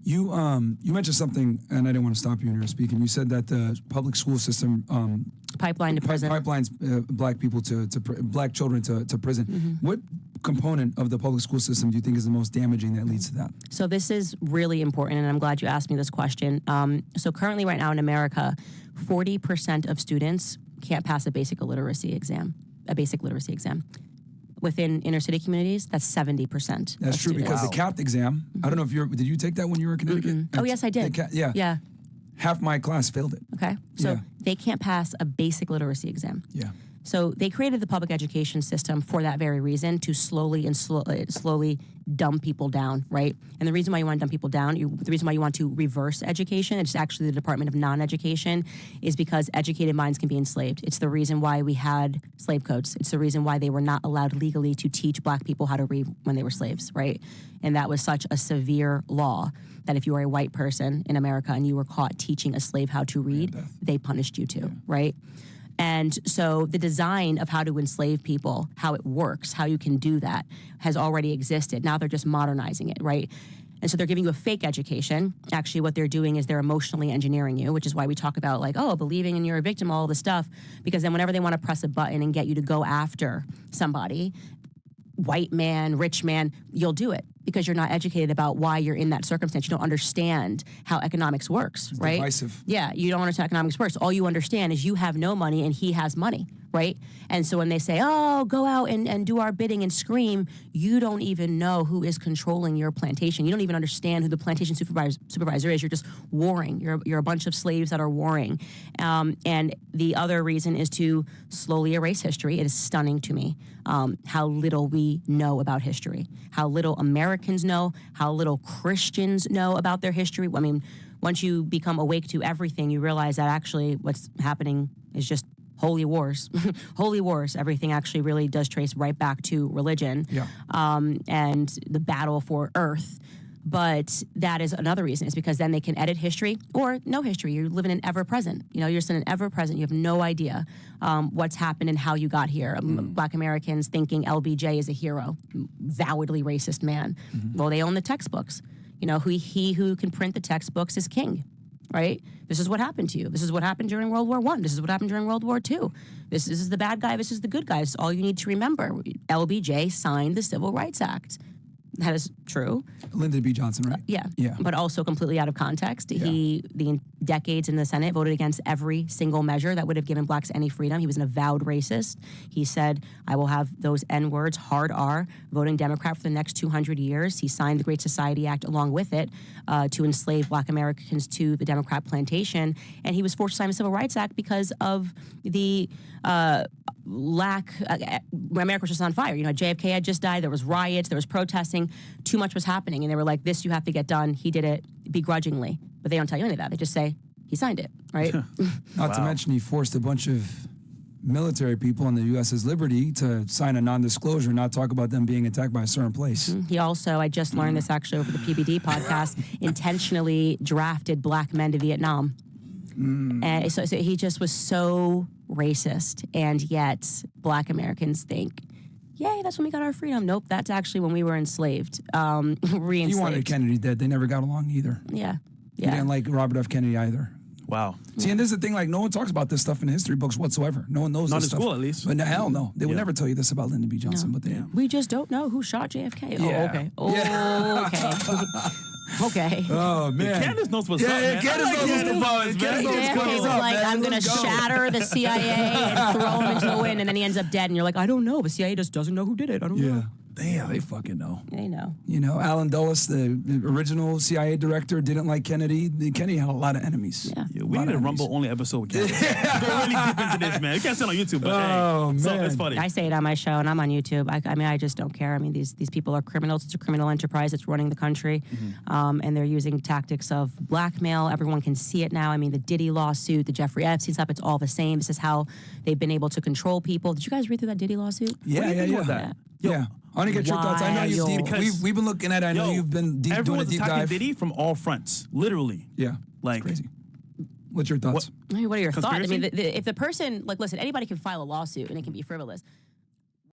You mentioned something, and I didn't want to stop you when you were speaking. You said that the public school system pipeline to prison. Pipelines black people black children to prison. Mm-hmm. What component of the public school system do you think is the most damaging that leads to that? So this is really important, and I'm glad you asked me this question. So currently right now in America, 40% of students can't pass a basic literacy exam. Within inner city communities, that's 70%. That's true, because the CAPT exam, I don't know if did you take that when you were in Connecticut? Oh, yes, I did. Yeah. Half my class failed it. Okay. So they can't pass a basic literacy exam. Yeah. So they created the public education system for that very reason, to slowly dumb people down, right? And the reason why you want to dumb people down, the reason why you want to reverse education, it's actually the Department of Non-Education, is because educated minds can be enslaved. It's the reason why we had slave codes. It's the reason why they were not allowed legally to teach black people how to read when they were slaves, right? And that was such a severe law that if you were a white person in America and you were caught teaching a slave how to read, they punished you too, right? And so the design of how to enslave people, how it works, how you can do that, has already existed. Now they're just modernizing it, right? And so they're giving you a fake education. Actually, what they're doing is they're emotionally engineering you, which is why we talk about like, oh, believing in you're a victim, all this stuff. Because then whenever they want to press a button and get you to go after somebody, white man, rich man, you'll do it because you're not educated about why you're in that circumstance. You don't understand how economics works, It's right? divisive. Yeah, you don't understand economics works. All you understand is you have no money and he has money, right? And so when they say, oh, go out and do our bidding and scream, you don't even know who is controlling your plantation. You don't even understand who the plantation supervisor is. You're just warring. You're a bunch of slaves that are warring. And the other reason is to slowly erase history. It is stunning to me how little we know about history, how little Americans know, how little Christians know about their history. I mean, once you become awake to everything, you realize that actually what's happening is just holy wars. Holy wars. Everything actually really does trace right back to religion and the battle for earth. But that is another reason. It's because then they can edit history or no history. You live in an ever-present. You know, you're just in an ever-present. You have no idea what's happened and how you got here. Black Americans thinking LBJ is a hero, vowedly racist man. Well, they own the textbooks. You know, he who can print the textbooks is king, right? This is what happened to you. This is what happened during World War I. This is what happened during World War II. This is the bad guy. This is the good guy. It's all you need to remember. LBJ signed the Civil Rights Act. That is true. Lyndon B. Johnson, right? Yeah. Yeah. But also completely out of context. He, the decades in the Senate, voted against every single measure that would have given blacks any freedom. He was an avowed racist. He said, I will have those N-words, hard R, voting Democrat for the next 200 years. He signed the Great Society Act along with it to enslave black Americans to the Democrat plantation. And he was forced to sign the Civil Rights Act because of the America was just on fire. You know, JFK had just died. There was riots. There was protesting. Too much was happening. And they were like, this you have to get done. He did it begrudgingly. But they don't tell you any of that. They just say, he signed it, right? Not to mention he forced a bunch of military people on the USS Liberty to sign a non-disclosure, not talk about them being attacked by a certain place. He also, I just learned this actually over the PBD podcast, intentionally drafted black men to Vietnam. And so he just was so racist, and yet black Americans think, yay, that's when we got our freedom. Nope, that's actually when we were enslaved, re-enslaved. He wanted Kennedy dead. They never got along either. Yeah. He didn't like Robert F. Kennedy either. Wow. See, and this is the thing, like, no one talks about this stuff in history books whatsoever. No one knows Not this in stuff. school, at least. But hell no. They would never tell you this about Lyndon B. Johnson, but they... We just don't know who shot JFK. Yeah. Oh, okay. Oh, okay. Okay. Oh, man. Candace knows what's up, man. Candace knows what's up, man. JFK was like, I'm going to shatter the CIA and throw him into the wind, and then he ends up dead, and you're like, I don't know. The CIA just doesn't know who did it. I don't know. Damn, they fucking know. They know. You know, Alan Dulles, the original CIA director, didn't like Kennedy. Kennedy had a lot of enemies. Yeah, we need a Rumble-only episode with Candace. Go really deep into this, man. You can't say it on YouTube, but man. So it's funny. I say it on my show, and I'm on YouTube. I mean, I just don't care. I mean, these people are criminals. It's a criminal enterprise that's running the country, and they're using tactics of blackmail. Everyone can see it now. I mean, the Diddy lawsuit, the Jeffrey Epstein stuff, it's all the same. This is how they've been able to control people. Did you guys read through that Diddy lawsuit? Yeah. I want to get your thoughts. I know you've deep. We've been looking at it. I know you've been doing a deep dive. Everyone's attacking Diddy from all fronts, literally. Yeah, like it's crazy. What's your thoughts? What are your thoughts? I Conspiracy? mean, if the person, like, listen, anybody can file a lawsuit and it can be frivolous.